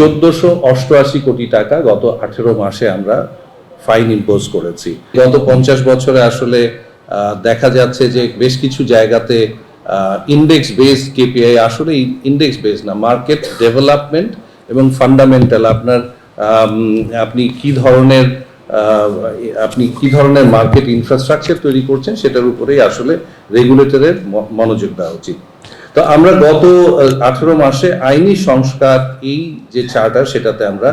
1488 কোটি টাকা গত 18 মাসে আমরা ফাইন ইম্পোজ করেছি। গত 50 বছরে আসলে দেখা যাচ্ছে যে বেশ কিছু জায়গাতে ইন্ডেক্স বেস কেপিআই আসলে ইন্ডেক্স বেস না, মার্কেট ডেভেলপমেন্ট এবং ফান্ডামেন্টাল আপনি কি ধরনের মার্কেট ইনফ্রাস্ট্রাকচার তৈরি করছেন সেটার উপরেই আসলে রেগুলেটরের মনোযোগ দেওয়া উচিত। তো আমরা গত 18 মাসে আইনি সংস্কার এই যে চার্টার সেটাতে আমরা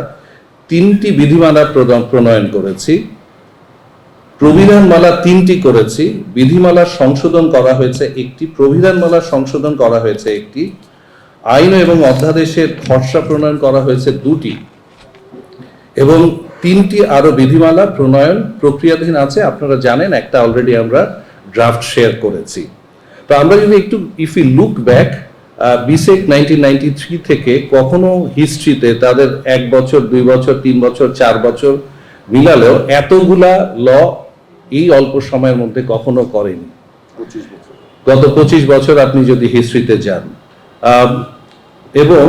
3টি বিধিমালা প্রণয়ন করেছি, প্রবিধানমালা 3টি করেছি, বিধিমালার সংশোধন করা হয়েছে একটি, প্রবিধানমালার সংশোধন করা হয়েছে একটি, আইন এবং অধ্যাদেশের খসড়া প্রণয়ন করা হয়েছে 2টি এবং 3টি আরো বিধিমালা প্রণয়ন প্রক্রিয়াধীন আছে। আপনারা জানেন একটা অলরেডি আমরা ড্রাফট শেয়ার করেছি। তো আমরা যদি একটু ইফ ইউ লুক ব্যাক, বিসেক 1993 থেকে কখনো হিস্ট্রিতে তাদের 1 বছর 2 বছর 3 বছর 4 বছর মিলালেও এতগুলা ল এই অল্প সময়ের মধ্যে কখনো করেনি। গত 25 বছর আপনি যদি হিস্ট্রিতে যান, এবং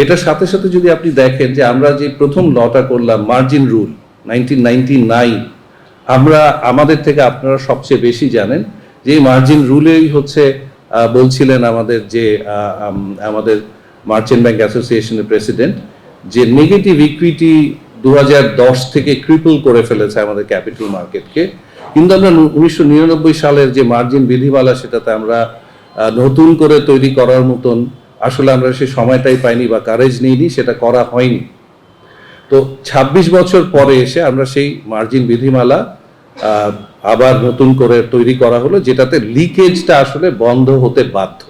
এটার সাথে সাথে যদি আপনি দেখেন যে আমরা যে প্রথম লটা করলাম মার্জিন রুল 1999, আমরা আমাদের থেকে আপনারা সবচেয়ে বেশি জানেন যে মার্জিন রুলেই হচ্ছে বলছিলেন আমাদের মার্চেন্ট ব্যাংক অ্যাসোসিয়েশনের প্রেসিডেন্ট যে নেগেটিভ ইকুইটি 2010 থেকে ক্রিপল করে ফেলেছে আমাদের ক্যাপিটাল মার্কেটকে। কিন্তু আমরা 1999 সালের যে মার্জিন বিধিমালা সেটাতে আমরা নতুন করে তৈরি করার মতন আসলে আমরা সেই সময়টাই পাইনি বা কারেজ নিইনি, সেটা করা হয়নি। তো 26 বছর পরে এসে আমরা সেই মার্জিন বিধিমালা আবার নতুন করে তৈরি করা হলো, যেটাতে লিকেজটা আসলে বন্ধ হতে বাধ্য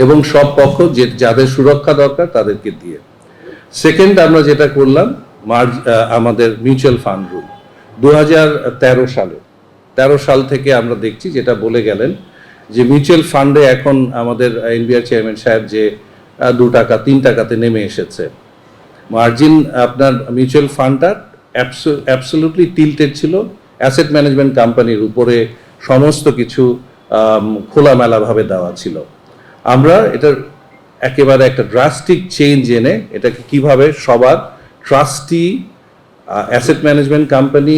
এবং সব পক্ষ যাদের সুরক্ষা দরকার তাদেরকে দিয়ে। সেকেন্ড আমরা যেটা করলাম আমাদের মিউচুয়াল ফান্ড রুল 2013 সাল থেকে আমরা দেখছি যেটা বলে গেলেন যে মিউচুয়াল ফান্ডে এখন আমাদের এনবিআর চেয়ারম্যান সাহেব যে 2 টাকা 3 টাকাতে নেমে এসেছে। মার্জিন আপনার মিউচুয়াল ফান্ডটা অ্যাবসলিউটলি টিল্টেড ছিল অ্যাসেট ম্যানেজমেন্ট কোম্পানির উপরে, সমস্ত কিছু খোলামেলাভাবে দেওয়া ছিল। আমরা এটার একেবারে একটা ড্রাস্টিক চেঞ্জ এনে এটাকে কিভাবে সবার ট্রাস্টি, অ্যাসেট ম্যানেজমেন্ট কোম্পানি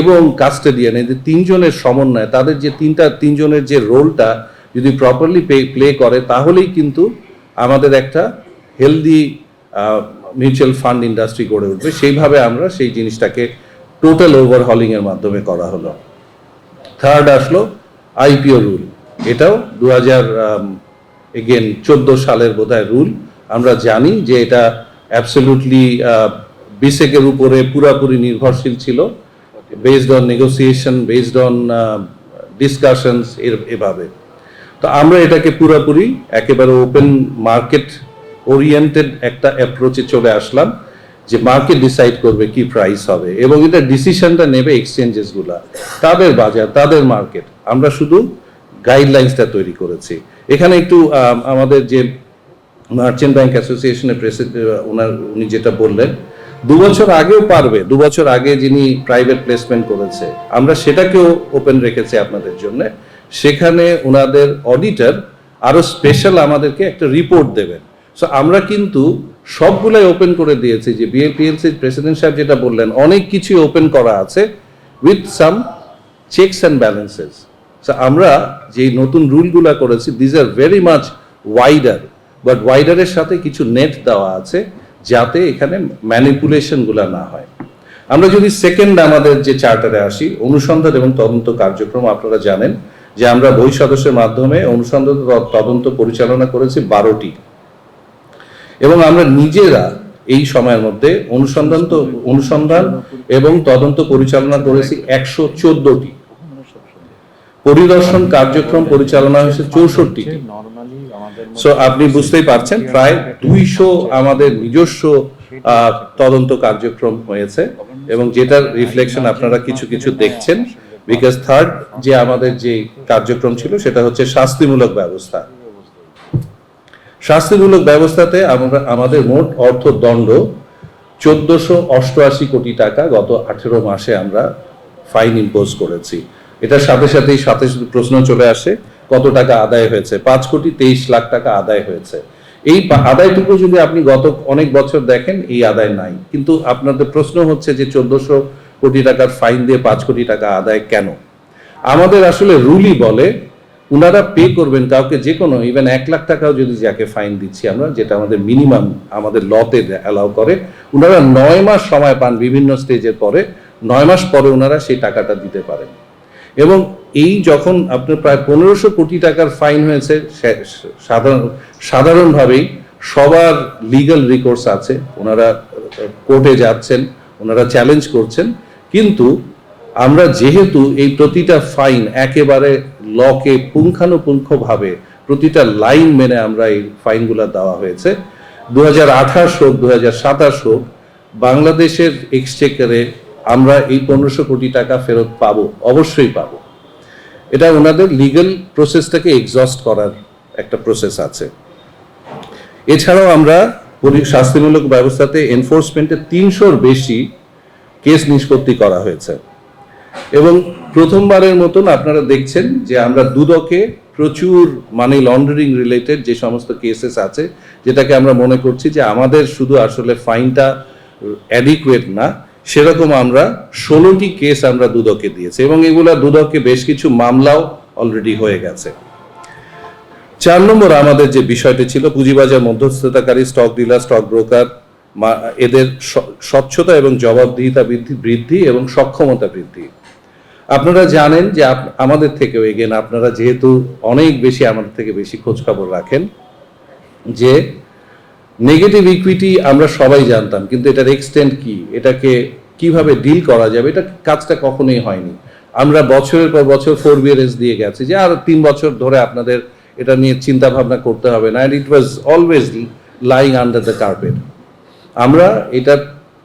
এবং কাস্টোডিয়ান, এই যে 3 জনের সমন্বয়, তাদের যে 3 জনের যে রোলটা যদি প্রপারলি প্লে করে তাহলেই কিন্তু আমাদের একটা হেলদি মিউচুয়াল ফান্ড ইন্ডাস্ট্রি গড়ে উঠবে। সেইভাবে আমরা সেই জিনিসটাকে টোটাল ওভারহলিং এর মাধ্যমে করা হলো। থার্ড আসলো আইপিও রুল, এটাও 2014 সালের বোধহয় রুল। আমরা জানি যে এটা অ্যাবসলিউটলি বিসেকের উপরে পুরাপুরি নির্ভরশীল ছিল, based on negotiation, based on discussions এভাবে। তো আমরা এটাকে পুরাপুরি একেবারে ওপেন মার্কেট ওরিয়েন্টেড একটা অ্যাপ্রোচে চলে আসলাম, যে মার্কেট ডিসাইড করবে কি প্রাইস হবে এবং এটা ডিসিশনটা নেবে এক্সচেঞ্জেস গুলা, তাদের বাজার, তাদের মার্কেট। আমরা শুধু গাইডলাইন্সটা তৈরি করেছি। এখানে একটু আমাদের যে মার্চেন্ট ব্যাংক অ্যাসোসিয়েশনের প্রেসিডেন্ট উনি যেটা বললেন 2 বছর আগেও পারবে, 2 বছর আগে যিনি প্রাইভেট প্লেসমেন্ট করেছে আমরা সেটাকেও ওপেন রেখেছি আপনাদের জন্য। সেখানে ওনাদের অডিটর আরো স্পেশাল আমাদেরকে একটা রিপোর্ট দেবেন। সো আমরা কিন্তু সবগুলাই ওপেন করে দিয়েছি, যে বিএপিএলসির প্রেসিডেন্ট সাহেব যেটা বললেন অনেক কিছু ওপেন করা আছে with some checks and balances. So আমরা যে নতুন রুলগুলা করেছি this are very much wider, but ওয়াইডারের সাথে কিছু নেট দেওয়া আছে যাতে এখানে ম্যানিপুলেশনগুলো না হয়। আমরা যদি সেকেন্ড আমাদের যে চার্টারে আসি, অনুসন্ধান এবং তদন্ত কার্যক্রম, আপনারা জানেন যে আমরা বই সদস্যের মাধ্যমে অনুসন্ধান তদন্ত পরিচালনা করেছি 12টি এবং আমরা নিজেরা এই সময়ের মধ্যে অনুসন্ধান এবং তদন্ত পরিচালনা করেছি 114টি, পরিদর্শন কার্যক্রম পরিচালনা হয়েছে 64টি। সো আপনি বুঝতেই পারছেন প্রায় 200 আমাদের নিজস্ব তদন্ত কার্যক্রম হয়েছে এবং যেটার রিফ্লেকশন আপনারা কিছু কিছু দেখছেন। বিকজ থার্ড যে আমাদের যে কার্যক্রম ছিল সেটা হচ্ছে শাস্তিমূলক ব্যবস্থা। শাস্তিমূলক ব্যবস্থাতে আমাদের মোট অর্থদণ্ড 1488 কোটি টাকা গত 18 মাসে আমরা ফাইন ইম্পোজ করেছি। এটার সাথে প্রশ্ন চলে আসে কত টাকা আদায় হয়েছে। 5 কোটি 23 লাখ টাকা আদায় হয়েছে এই আদায়টুকু যদি আপনি গত অনেক বছর দেখেন, এই আদায় নাই। কিন্তু আপনাদের প্রশ্ন হচ্ছে যে 1400 কোটি টাকার ফাইন দিয়ে 5 কোটি টাকা আদায় কেন? আমাদের আসলে রুলই বলে উনারা পে করবেন কাউকে, যে কোনো ইভেন 1 লাখ টাকাও যদি যাকে ফাইন দিচ্ছি আমরা, যেটা আমাদের মিনিমাম আমাদের লতে অ্যালাউ করে, উনারা 9 মাস সময় পান বিভিন্ন স্টেজের পরে, 9 মাস পরে ওনারা সেই টাকাটা দিতে পারেন। এবং এই যখন আপনার প্রায় 1500 কোটি টাকার ফাইন হয়েছে, সাধারণভাবেই সবার লিগ্যাল রিকোর্স আছে, ওনারা কোর্টে যাচ্ছেন, ওনারা চ্যালেঞ্জ করছেন। কিন্তু আমরা যেহেতু এই প্রতিটা ফাইন একেবারে লকে পুঙ্খানুপুঙ্খভাবে প্রতিটা লাইন মেনে আমরা এই ফাইনগুলো দেওয়া হয়েছে, 2028 হোক 2027 হোক, বাংলাদেশের এক্সচেকারে আমরা এই 1500 কোটি টাকা ফেরত পাবো, অবশ্যই পাবো। এটা ওনাদের লিগ্যাল প্রসেসটাকে এক্সস্ট করার একটা প্রসেস আছে। এছাড়াও আমরা শাস্তিমূলক ব্যবস্থাতে এনফোর্সমেন্টে 300-র বেশি কেস নিষ্পত্তি করা হয়েছে। এবং প্রথমবারের মতন আপনারা দেখছেন যে আমরা দুদকে প্রচুর মানি লন্ডারিং রিলেটেড যে সমস্ত কেসেস আছে, যেটাকে আমরা মনে করছি যে আমাদের শুধু আসলে ফাইনটা অ্যাডিকুয়েট না, সেরকম আমরা 16টি কেস আমরা দুদকে দিয়েছি এবং এগুলা দুদকে বেশ কিছু মামলাও অলরেডি হয়ে গেছে। 4 নম্বর আমাদের যে বিষয়টি ছিল, পুঁজিবাজার মধ্যস্থতাকারী, স্টক ডিলার, স্টক ব্রোকার, এদের স্বচ্ছতা এবং জবাবদিহিতা বৃদ্ধি এবং সক্ষমতা বৃদ্ধি। আপনারা জানেন যে আমাদের থেকেও এগেন, আপনারা যেহেতু অনেক বেশি আমাদের থেকে বেশি খোঁজখবর রাখেন, যে নেগেটিভ ইকুইটি আমরা সবাই জানতাম, কিন্তু এটার এক্সটেন্ট কি, এটাকে কিভাবে ডিল করা যাবে, এটা কাজটা কখনোই হয়নি। আমরা বছরের পর বছর ফোরবিয়ারেন্স দিয়ে গেছি যে আর 3 বছর ধরে আপনাদের এটা নিয়ে চিন্তা ভাবনা করতে হবে না, and it was always lying under the carpet. আমরা এটার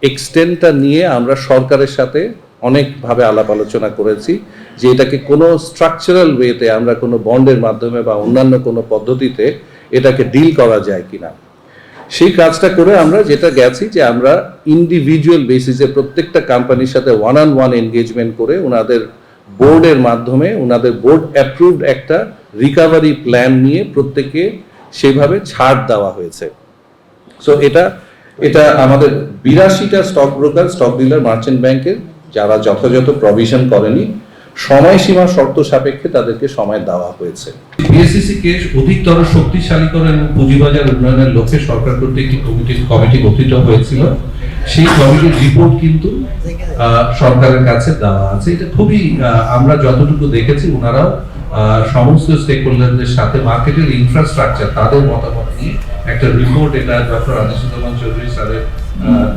এক্সটেন্টটা নিয়ে আমরা সরকারের সাথে অনেকভাবে আলাপ আলোচনা করেছি যে এটাকে কোনো স্ট্রাকচারাল ওয়েতে আমরা কোনো বন্ডের মাধ্যমে বা অন্যান্য কোনো পদ্ধতিতে এটাকে ডিল করা যায় কিনা। সেই কাজটা করে আমরা যেটা গেছি যে আমরা ইন্ডিভিজুয়াল বেসিসে প্রত্যেকটা কোম্পানির সাথে 1-on-1 এনগেজমেন্ট করে ওনাদের বোর্ডের মাধ্যমে, ওনাদের বোর্ড অ্যাপ্রুভড একটা রিকভারি প্ল্যান নিয়ে প্রত্যেককে সেভাবে ছাড় দেওয়া হয়েছে। সো এটা আমাদের 82টা stock broker, stock dealer, merchant ব্যাংকের যারা যথাযথ প্রভিশন করেনি, সময়সীমা শর্ত সাপেক্ষে তাদেরকে সময় দেওয়া হয়েছে। বিএসইসি কে অধিকতর শক্তিশালীকরণ এবং পুঁজিবাজার উন্নয়নের লক্ষ্যে সরকার কর্তৃক একটি কমিটি গঠিত হয়েছিল। সেই কমিটির রিপোর্ট কিন্তু সরকারের কাছে দেওয়া আছে। এটা খুবই, আমরা যতটুকু দেখেছি ওনারাও সমস্ত স্টেক হোল্ডারদের সাথে মার্কেটের ইনফ্রাস্ট্রাকচার, তাদের মতামত নিয়ে একটা রিপোর্ট, এটা ডক্টর আনিসুজ্জামান চৌধুরী স্যারের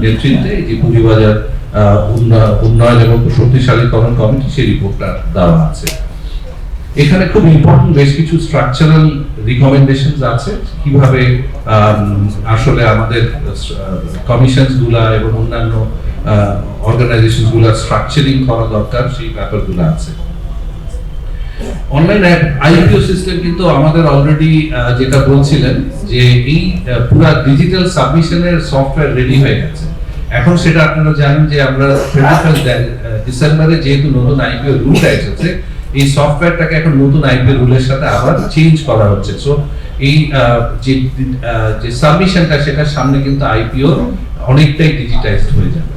নেতৃত্বে যে পুঁজিবাজার উন্নয়ন এবং শক্তিশালীকরণ কমিটি, সেই রিপোর্টটা দেওয়া আছে। এখানে খুব ইম্পর্টেন্ট বেশ কিছু স্ট্রাকচারাল রিকমেন্ডেশনস আছে, কিভাবে আসলে আমাদের কমিশনস গুলা এবং অন্যান্য অর্গানাইজেশনস গুলা স্ট্রাকচারিং করা দরকার, সেই ব্যাপারগুলো আছে। অনলাইন আইপিও সিস্টেম কিন্তু আমাদের অলরেডি যেটা বলছিলেন যে এই পুরো ডিজিটাল সাবমিশনের সফটওয়্যার রেডি হয়ে গেছে। এখন সেটা আপনারা জানেন যে আমরা 31 ডিসেম্বরে যেহেতু নতুন আইপিও রুল এসেছে, এই সফটওয়্যারটাকে এখন নতুন আইপিও রুলের সাথে আবার চেঞ্জ করা হচ্ছে। সো এই যে সাবমিশনটা, সেটা সামনে কিন্তু আইপিও অনেকটাই ডিজিটাইজড হয়ে যাবে।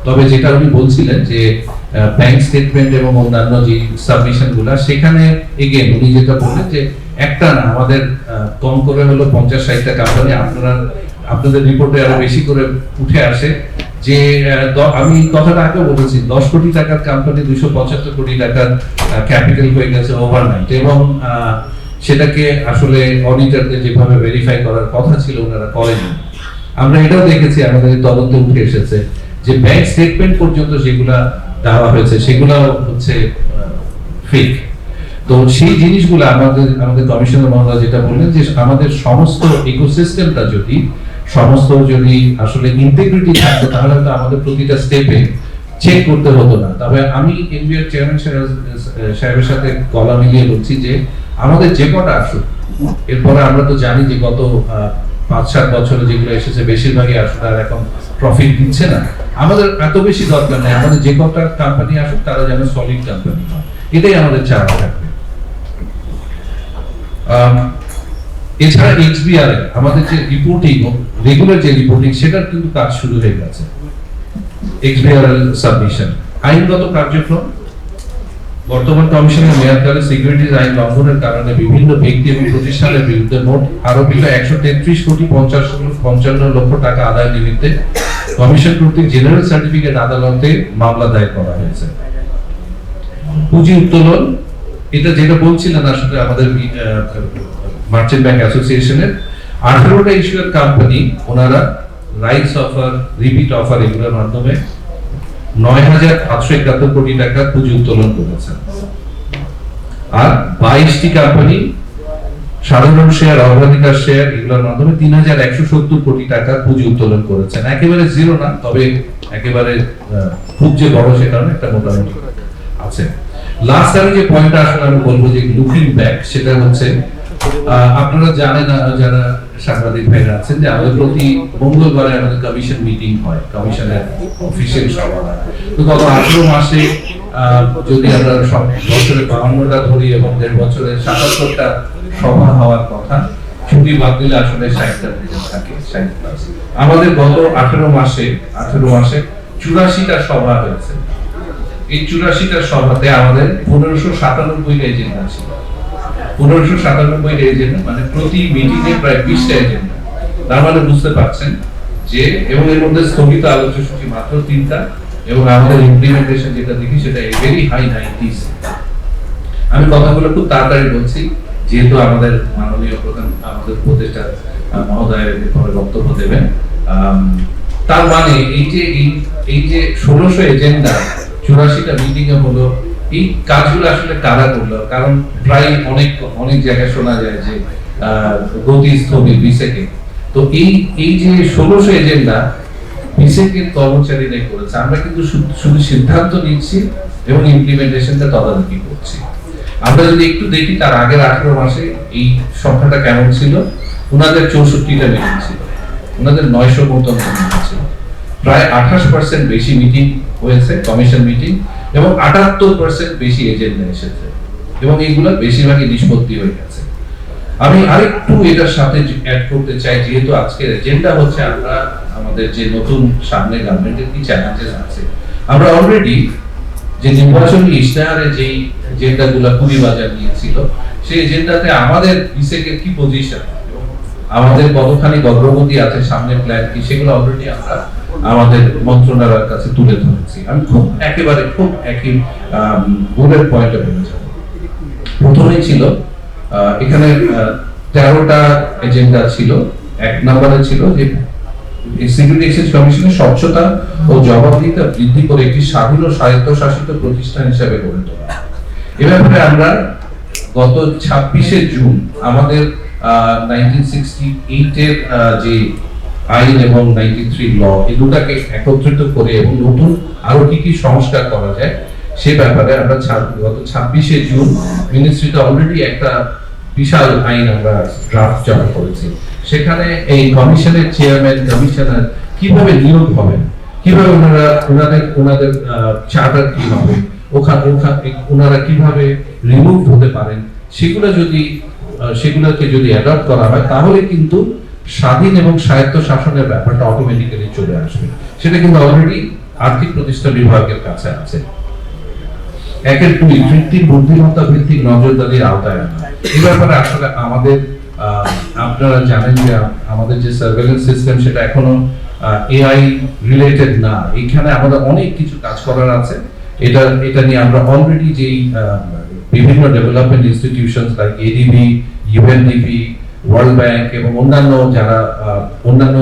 তবে যেটা উনি বলছিলেন যে ব্যাংক স্টেটমেন্ট এবং অন্যান্য যে সাবমিশন গুলা, সেখানে এগেন উনি যেটা বললেন যে একটা না, আমাদের কম করে হলো 50-60টা কোম্পানি, আপনাদের রিপোর্টে আরো বেশি করে উঠে আসে যে আমি কথাটা আগে বলেছি, 10 কোটি টাকার কোম্পানি 275 কোটি টাকার ক্যাপিটাল হয়ে গেছে ওভারনাইট, এবং সেটাকে আসলে অডিটরদের যেভাবে ভেরিফাই করার কথা ছিল ওনারা করেনি। আমরা এটাও দেখেছি, আমাদের তদন্তে উঠে এসেছে যে ব্যাংক স্টেটমেন্ট পর্যন্ত যেগুলা দেওয়া হয়েছে সেগুলো হচ্ছে ফেক। তো সেই জিনিসগুলো আমাদের কমিশনার মহোদয় যেটা বললেন যে আমাদের সমস্ত ইকোসিস্টেমটা যদি আসলে ইন্টিগ্রিটি থাকতো, তাহলে তো আমাদের প্রতিটা স্টেপে চেক করতে হতো না। তবে আমি এনবিআর চেয়ারম্যান সাহেবের সাথে গলা মিলিয়ে বলছি যে আমাদের যে কটা আসুক, এরপরে আমরা তো জানি যে গত 5-7 বছরে যেগুলো এসেছে বেশিরভাগই আসলে আর এখন প্রফিট দিচ্ছে না। আমাদের এত বেশি দরকার নেই, আমাদের যে কটা কোম্পানি আসুক তারা যেন সলিড কোম্পানি হয়, এটাই আমাদের চাওয়া থাকবে। এছাড়া এক্সবিআর আমাদের যে রিপোর্টিং, রেগুলার যে রিপোর্টিং, সেটার কিন্তু কাজ শুরু হয়ে গেছে। এক্সবিআর সাবমিশন, আইনগত কার্যক্রম, বর্তমান কমিশনের মেয়াদকালে সিকিউরিটিজ আইন লঙ্ঘনের কারণে বিভিন্ন ব্যক্তি এবং প্রতিষ্ঠানের বিরুদ্ধে মোট আরোপিত 133,55,55 টাকা আদায় নিমিত্তে কমিশন কর্তৃক জেনারেল সার্টিফিকেট আদালতে মামলা দায়ের করা হয়েছে। পুঁজি উত্তোলন, এটা যেটা বলছিলেন আসলে আমাদের মার্চেন্ট ব্যাংক অ্যাসোসিয়েশনের 18টা ইস্যুয়ার কোম্পানি, ওনারা রাইটস অফার, রিপিট অফার এগুলোর মাধ্যমে 9,771 কোটি টাকা পুঁজি উত্তোলন করেছেন। আর 22টি কোম্পানি সাধারণ শেয়ার, অগ্রাধিকার শেয়ার এগুলোর মাধ্যমে 3,170 কোটি টাকা পুঁজি উত্তোলন করেছেন। একেবারে জিরো না, তবে একেবারে খুব যে বড় সেটা না, একটা মোটামুটি আছে। লাস্ট আমি যে পয়েন্টটা আসলে আমি বলবো যে লুকিং ব্যাক, সেটা হচ্ছে আপনারা জানেন, যারা সাংবাদিক ভাইরা আছেন, যে আমাদের প্রতি মঙ্গলবারে আমাদের কমিশন মিটিং হয়, কমিশনের অফিসিয়াল সভা হয়। তো গত 18 মাসে যদি আমরা সব বছরে 52টা ধরি এবং 1.5 বছরে 77টা সভা হওয়ার কথা, ছুটি বাদ দিলে আসলে 60টা থাকে, 60+। আমাদের গত 18 মাসে 84টা সভা হয়েছে। এই 84টা সভাতে আমাদের 1597টা এজেন্ডা ছিল। 1597টা এজেন্ডা মানে প্রতি মিটিংয়ে প্রায় 20টা এজেন্ডা। তার মানে বুঝতে পারছেন যে, এবং এর মধ্যে স্থগিত আলোচ্য সূচি মাত্র 3টা, এবং আমাদের ইমপ্লিমেন্টেশন যেটা দেখি সেটা ভেরি হাই 90s। আমি কথাগুলো খুব তাড়াতাড়ি বলছি, যেহেতু আমাদের মাননীয় প্রধান, আমাদের উপদেষ্টা মহোদয়ের পরে বক্তব্য দেবেন। তার মানে এই যে 1600 এজেন্ডা 84টা মিটিং এ হলো, এই কাজগুলো আসলে কারা করলো? কারণ প্রায় অনেক জায়গায় শোনা যায় যে গতি স্থবির, বিসেকে। তো এই যে 1600 এজেন্ডা বিসেকের কর্মচারীরাই করেছে। আমরা কিন্তু শুধু সিদ্ধান্ত নিচ্ছি এবং ইমপ্লিমেন্টেশনটা তদারকি করছি। আমরা যদি একটু দেখি তার আগের 18 মাসে এই সংখ্যাটা কেমন ছিল। ওনাদের 64টা মিটিং ছিল, ওনাদের 900 মতো মিটিং ছিল, প্রায় 28% বেশি মিটিং হয়েছে, কমিশন মিটিং, এবং 78% বেশি এজেন্ডা এসেছে, এবং এইগুলো বেশিরভাগই নিষ্পত্তি হয়ে গেছে। আমি আরেকটু এটার সাথে অ্যাড করতে চাই, যেহেতু আজকের এজেন্ডা হচ্ছে আমরা আমাদের যে নতুন সামনে গভর্নমেন্টের কি চ্যালেঞ্জেস আছে। আমরা অলরেডি যে নির্বাচনী ইশতেহারে যেই এজেন্ডাগুলো পুঁজিবাজার নিয়েছিল, সেই এজেন্ডাতে আমাদের বিসেকের কি পজিশন, আমাদের কতখানি অগ্রগতি আছে, সামনের প্ল্যান কি, সেগুলো অলরেডি আমরা আমাদের মন্ত্রণালয়ের কাছে তুলে ধরেছি। আমি খুব একই বুলেট পয়েন্টে বলে যাব। প্রথমেই ছিল এখানে 13টা এজেন্ডা ছিল। 1 নম্বরে ছিল যে সিকিউরিটি এক্সচেঞ্জ কমিশনের স্বচ্ছতা ও জবাবদিহিতা বৃদ্ধি করে একটি স্বাধীন ও স্বায়ত্তশাসিত প্রতিষ্ঠান হিসেবে গড়ে তোলা। এ ব্যাপারে আমরা গত 26শে জুন আমাদের 1968 এর যে আইন এবং 93 ল, এই দুটাকে একত্রিত করে এবং নতুন আরো কি সংস্কার করা যায় সে ব্যাপারে আমরা গত 26শে জুন মিনিস্ট্রিতে অলরেডি একটা বিশাল আইন আমরা ড্রাফট জমা করেছি। সেখানে এই কমিশনের চেয়ারম্যান, কমিশনার কিভাবে নিয়োগ হবেন, কিভাবে ওনাদের চার্টার কি হবে, ওনারা কিভাবে রিমুভ হতে পারেন, সেগুলোকে যদি অ্যাডপ্ট করা হয়, তাহলে কিন্তু স্বাধীন এবং স্বায়ত্ত শাসনের ব্যাপারটা অটোমেটিক্যালি চলে আসবে। সেটা কিন্তু অলরেডি আর্থিক প্রতিষ্ঠান বিভাগের কাছে আছে। 1-2 কৃত্রিম বুদ্ধিমত্তা ভিত্তিক নজরদারির আওতায় আনা। এই ব্যাপারে আসলে আমাদের আপনারা জানেন যে আমাদের যে সার্ভেলেন্স সিস্টেম সেটা এখনো এআই রিলেটেড না। এখানে আমাদের অনেক কিছু কাজ করার আছে। এটা নিয়ে আমরা অলরেডি যেই বিভিন্ন development institutions like ADB, UNDP, world bank এবং অন্যান্য যারা অন্যান্য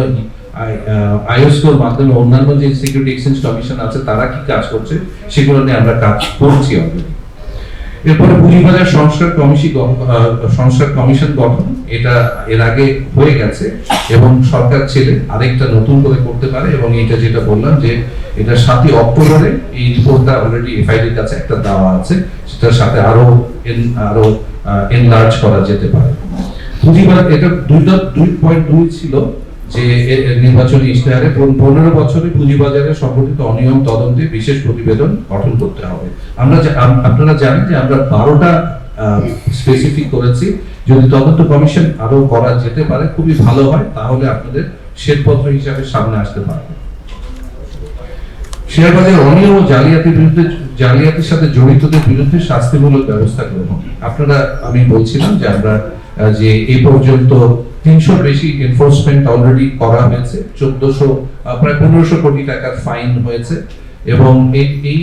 আইওস্কোর মাধ্যমে অন্যান্য যে সিকিউরিটি এক্সচেঞ্জ কমিশন আছে তারা কি কাজ করছে সেগুলো নিয়ে আমরা কাজ করছি অলরেডি। এরপরে পুঁজিবাজার সংস্কার কমিশন গঠন, এটা এর আগে হয়ে গেছে এবং সরকার ছেড়ে আরেকটা নতুন করে করতে পারে, এবং এটা যেটা বললাম যে এটা 7ই অক্টোবরে এই রিপোর্টটা অলরেডি এফআইডির কাছে একটা দেওয়া আছে, সেটার সাথে আরো এনলার্জ করা যেতে পারে। পুঁজিবাজার এটা 2.2 ছিল যে নির্বাচনী ইশতেহারে 15 বছরে পুঁজিবাজারে সংঘটিত অনিয়ম তদন্তে বিশেষ প্রতিবেদন গঠন করতে হবে। আপনারা জানেন যে আমরা 12টা স্পেসিফিক করেছি, যদি তদন্ত কমিশন আরো করা যেতে পারে খুবই ভালো হয়, তাহলে আপনাদের শ্বেতপত্র হিসাবে সামনে আসতে পারবে। শেয়ার বাজার অনিয়ম ও জালিয়াতির সাথে জড়িতদের বিরুদ্ধে শাস্তিমূলক ব্যবস্থা গ্রহণ। আপনারা, আমি বলছিলাম যে আমরা যে এই পর্যন্ত 300 বেশি এনফোর্সমেন্ট অলরেডি করা হয়েছে, 1400 প্রায় 1500 কোটি টাকার ফাইন হয়েছে। এবং এই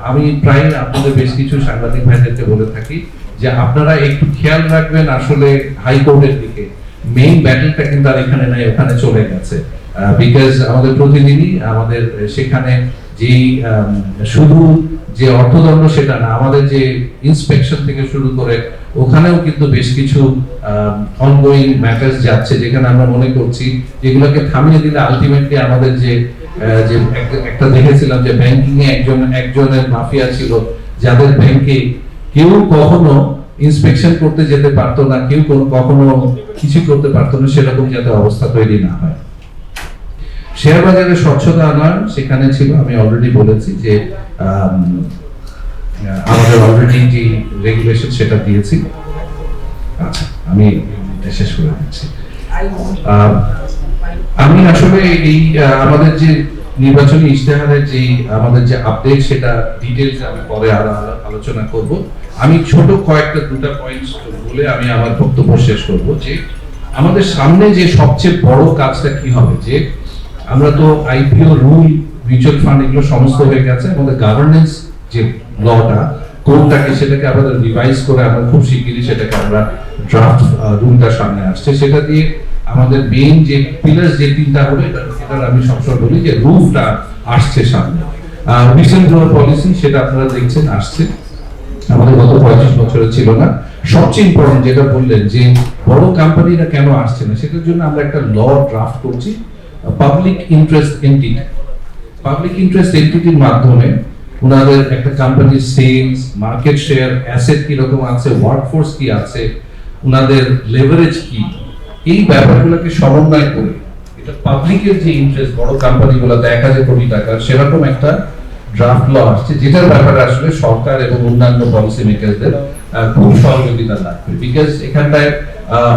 আমি প্রায় আপনাদের বেশ কিছু সাংবাদিক ভাইদেরকে বলে থাকি যে আপনারা একটু খেয়াল রাখবেন আসলে হাইকোর্টের দিকে। মেইন ব্যাটেলটা কিন্তু আর এখানে নাই, ওখানে চলে গেছে। বিকজ আমাদের প্রতিদিনই আমাদের সেখানে যেই শুধু যে অর্থদণ্ড সেটা না, আমাদের যে ইন্সপেকশন থেকে শুরু করে ওখানেও কিন্তু বেশ কিছু অনগোয়িং ম্যাটার্স যাচ্ছে, যেখানে আমরা মনে করছি যেগুলোকে থামিয়ে দিলে আলটিমেটলি আমাদের যে একটা দেখেছিলাম যে ব্যাংকিং এ একজনের মাফিয়া ছিল, যাদের ব্যাংকে কেউ কখনো ইন্সপেকশন করতে যেতে পারতো না, কেউ কখনো কিছু করতে পারতো না, সেরকম যাতে অবস্থা তৈরি না হয়। শেয়ার বাজারে স্বচ্ছতা আনার সেখানে ছিল, আমি অলরেডি বলেছি যে আমাদের অলরেডি যে রেগুলেশন সেটা দিয়েছি। আচ্ছা, আমি শেষ করে দিচ্ছি। আমি আসলে এই আমাদের যে নির্বাচনী ইশতেহারের যে আমাদের যে আপডেট, সেটা ডিটেইলস আমি পরে আরো আলোচনা করব। আমি ছোট দুটা পয়েন্টস বলে আমি আমার বক্তব্য শেষ করব। যে আমাদের সামনে যে সবচেয়ে বড় কাজটা কি হবে, যে আমরা তো আইপিও রুল, মিউচুয়াল ফান্ড এগুলো সমস্ত হয়ে গেছে, আমাদের গভর্নেন্স যে লটা কোনটাকে সেটাকে আমাদের রিভাইজ করে আমরা খুব শিগগিরই সেটাকে আমরা ড্রাফট রুলটা সামনে আসছে, সেটা দিয়ে আমাদের মেইন যে পিলার যে তিনটা হবে, এটার আমি সবসময় বলি যে রুফটা আসছে সামনে। রিসেন্ট গ্রোথ পলিসি, সেটা আপনারা দেখছেন আসছে, আমাদের গত 25 বছরে ছিল না। সবচেয়ে ইম্পর্টেন্ট যেটা বললেন যে বড় কোম্পানিরা কেন আসছে না, সেটার জন্য আমরা একটা ল ড্রাফট করছি, public interest entity. Public interest এন্টিটির মাধ্যমে ওনাদের একটা কোম্পানির সেলস, মার্কেট শেয়ার, অ্যাসেট কি রকম আছে, ওয়ার্কফোর্স কি আছে, ওনাদের লেভারেজ কি, এই ব্যাপারগুলোকে সমন্বয় করে এটা পাবলিকের যে ইন্টারেস্ট, বড় কোম্পানিগুলোতে 1000 কোটি টাকা, সেরকম একটা ড্রাফট ল আসছে, যেটার ব্যাপারে আসলে সরকার এবং অন্যান্য পলিসি মেকারদের খুব সহযোগিতা লাগবে। বিকজ এখানটায়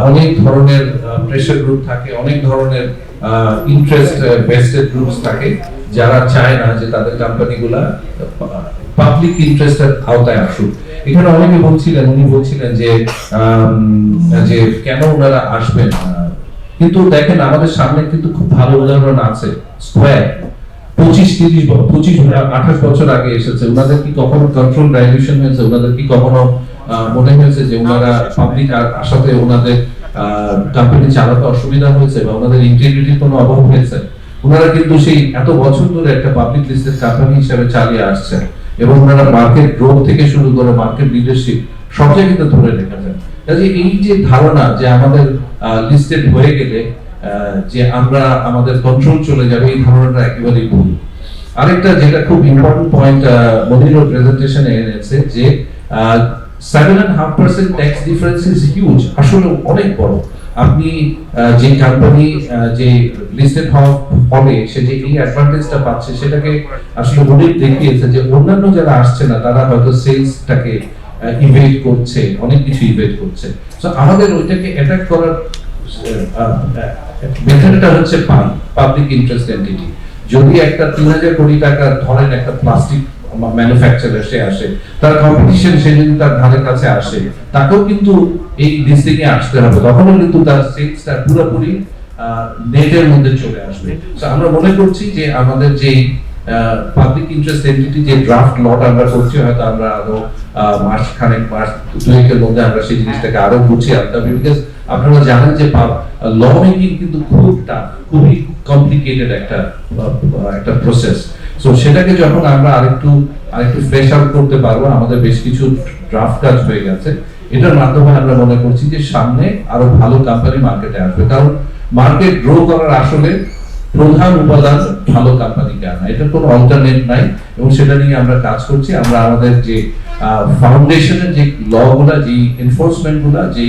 অনেক ধরনের প্রেসার গ্রুপ থাকে, অনেক ধরনের ইন্টারেস্ট বেস্টেড গ্রুপস থাকে, যারা চায় না যে তাদের কোম্পানিগুলা পাবলিক ইন্টারেস্টের আওতায় আসুক। এখানে অনেকে উনি বলছিলেন যে কেন ওনারা আসবেন, কিন্তু দেখেন আমাদের সামনে কিন্তু খুব ভালো উদাহরণ আছে। স্কয়ার 25-30-28 বছর আগে এসেছে, ওনাদের কি কখনো কন্ট্রোল ডাইলিউশন হয়েছে? ওনাদের কি কখনো মনে হয়েছে যে ওনারা পাবলিক আসাতে ওনাদের কোম্পানি চালাতে অসুবিধা হয়েছে বা ওনাদের ইন্টিগ্রিটির কোনো অভাব হয়েছে? ওনারা কিন্তু সেই এত বছর ধরে একটা পাবলিক লিস্টেড কোম্পানি হিসেবে চালিয়ে আসছে, এবং ওনারা মার্কেট গ্রোথ থেকে শুরু করে মার্কেট লিডারশিপ সব জায়গাতে ধরে রেখেছেন। কাজে এই যে ধারণা যে আমাদের লিস্টেড হয়ে গেলে যে আমরা আমাদের কন্ট্রোল চলে যাবে, এই ধারণাটা একেবারেই ভুল। আরেকটা যেটা খুব ইম্পর্টেন্ট পয়েন্ট মনিরুল প্রেজেন্টেশনে এনেছে, যে 7.5% ট্যাক্স ডিফারেন্স ইজ হিউজ, আসলে অনেক বড়। আপনি যে কোম্পানি যে লিস্টেড হওয়ার ফলে সে যে এই অ্যাডভান্টেজটা পাচ্ছে, সেটাকে আসলে মনির দেখিয়েছে যে অন্যান্য যারা আসছে না, তারা হয়তো সেলসটাকে ইভেট করছে, অনেক কিছু ইভেট করছে। সো আমাদের ওইটাকে অ্যাটাক করার মেথডটা হচ্ছে পাবলিক ইন্টারেস্ট এন্টিটি। যদি একটা 3000 কোটি টাকা ধরেন একটা প্লাস্টিক ম্যানুফ্যাকচারার সে আসে, তার কম্পিটিশন, সে যদি তার ধারের কাছে আসে, তাকেও কিন্তু এই লিস্টিং এ আসতে হবে, তখনও কিন্তু তার সেলসটা পুরোপুরি নেটের মধ্যে চলে আসবে। সো আমরা মনে করছি যে আমাদের যে পাবলিক ইন্টারেস্ট এন্টিটি যে ড্রাফট লটা আমরা করছি, হয়তো আমরা আরো মাস দুয়েকের মধ্যে আমরা সেই জিনিসটাকে আরো গুছিয়ে আনতে হবে। বিকজ আপনারা জানেন যে ল মেকিং কিন্তু খুবই কমপ্লিকেটেড একটা প্রসেস। সো সেটাকে যখন আমরা আরেকটু ফ্রেশ আউট করতে পারবো, আমাদের বেশ কিছু ড্রাফট কাজ হয়ে গেছে, এটার মাধ্যমে আমরা মনে করছি যে সামনে আরো ভালো কোম্পানি মার্কেটে আসবে। কারণ মার্কেট গ্রো করার আসলে প্রধান উপাদান ভালো কোম্পানিকে আনা, এটার কোনো অল্টারনেট নাই, এবং সেটা নিয়ে আমরা কাজ করছি। আমরা আমাদের যে ফাউন্ডেশনের যে লগুলা, যে এনফোর্সমেন্ট গুলা, যে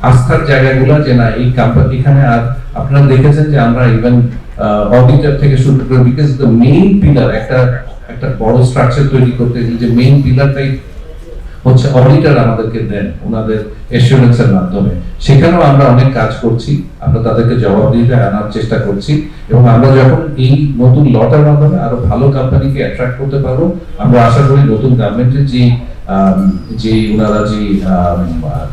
আস্থার জায়গাগুলা, যে না এই কোম্পানি এখানে, আর আপনারা দেখেছেন যে আমরা ইভেন অডিটর থেকে শুরু করে, বিকজ দ্য মেইন পিলার একটা বড় স্ট্রাকচার তৈরি করতে, যে মেইন পিলারটাই হচ্ছে অডিটর আমাদেরকে দেন ওনাদের এসিউরেন্সের মাধ্যমে, সেখানেও আমরা অনেক কাজ করছি, আমরা তাদেরকে জবাবদিহিতে আনার চেষ্টা করছি এবং আমরা যখন এই নতুন লটার মাধ্যমে আরো ভালো কোম্পানিকে অ্যাট্রাক্ট করতে পারবো, আমরা আশা করি নতুন গভর্নমেন্টের যে ওনারা যে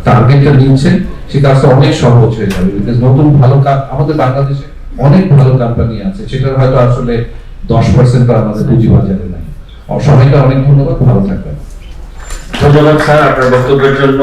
টার্গেটটা নিচ্ছেন সে কাজটা অনেক সহজ হয়ে যাবে, বিকজ নতুন ভালো আমাদের বাংলাদেশে অনেক ভালো কোম্পানি আছে, সেটার হয়তো আসলে 10% আমাদের পুঁজিবাজারে নাই। সবাইকে অনেক ধন্যবাদ, ভালো থাকবেন। ধন্যবাদ স্যার আপনার বক্তব্যের জন্য।